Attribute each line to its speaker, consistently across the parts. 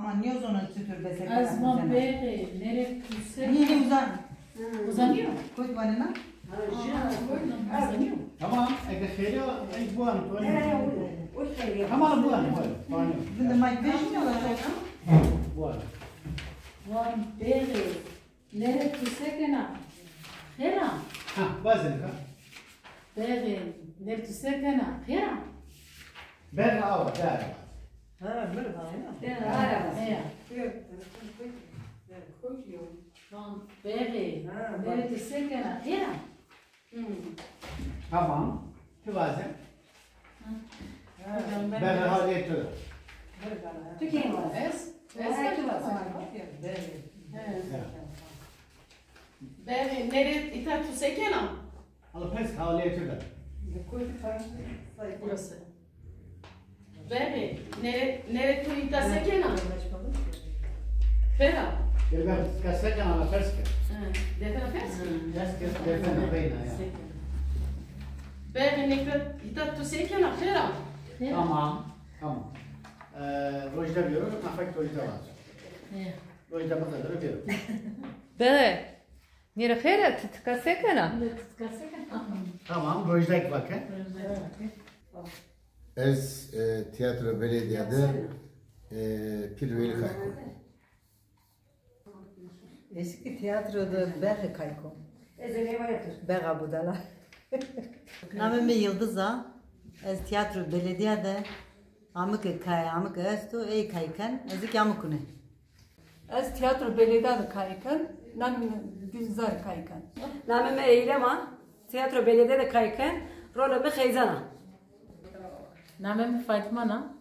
Speaker 1: Ama niye o zaman tütür desek?
Speaker 2: Azman beri, nereye küsse?
Speaker 1: Niye uzan?
Speaker 2: Uzanıyor.
Speaker 1: Koy vanına.
Speaker 2: Uzanıyor.
Speaker 3: Tamam, kheri bu an. Tamam bu an.
Speaker 1: Bir de mayk vermiyorlar.
Speaker 3: Bu an.
Speaker 2: Van beri, nereye küsse gene? Hera.
Speaker 3: Ha, bazen ka.
Speaker 2: Beri, nereye küsse gene? Hera.
Speaker 3: Ben ava, der.
Speaker 1: Ha, böyle var ya.
Speaker 2: Hera. Van beri, nereye küsse gene? Hera.
Speaker 3: Tamam. Şu bazen. Ben haliyet olur.
Speaker 4: Türkiye var.
Speaker 5: Beri, nereye ita tu sekena?
Speaker 3: Alpes haliyet olur.
Speaker 5: Burası. Beri, nereye tu ita sekena? Fera.
Speaker 3: Ben kasacan ala perske.
Speaker 5: Defena fes?
Speaker 3: Perske defene beyna ya.
Speaker 5: Beri, nereye ita tu sekena? Fera.
Speaker 3: Tamam. Tamam. Rojda diyoruz, nafak rojda var. Rojda bu kadar öpüyorum.
Speaker 6: Be, nire khera titkasekana.
Speaker 3: Tamam, rojda bakın.
Speaker 7: Ez tiyatro belediyede pilveli kayko.
Speaker 1: Eski tiyatroda Berre Kayko. Berra Budala. Namı Yıldız ha. Ez tiyatro belediyede amık kay amık esto ey kaykan ezik amık ne.
Speaker 8: Ez tiyatro belediyede kaykan, namim Gülzar kaykan.
Speaker 4: Namime Eylema, tiyatro belediyede kayken, rolümü Xeyzana.
Speaker 2: Namem Fatmana,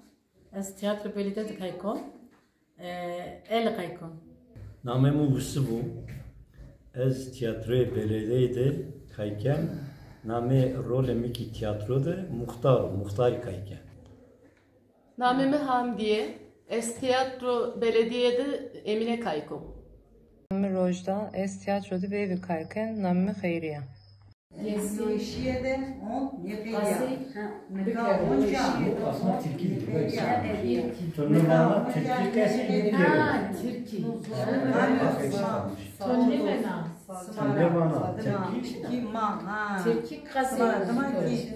Speaker 2: az tiyatro belediye kaykon, el kaykon.
Speaker 9: Namemu Vusubu, ez tiyatroya belediyede kayken, name rolemi ki tiyatroda muhtar kayken.
Speaker 5: Namimi Hamdiye, es tiyatro belediyede Emine Kayko.
Speaker 6: Namı Rojda, es tiyatroda bevi kayken, namı Hayriye.
Speaker 1: Şiye'de on yapıyor.
Speaker 2: Meka
Speaker 1: Onca.
Speaker 3: Aslında tilki gibi.
Speaker 1: Turnuvada
Speaker 3: tilki kesin
Speaker 2: Ha, Türkiye. Tonlevena.
Speaker 1: Kim man ha.
Speaker 2: Türkiye kası.
Speaker 1: Tamam ki.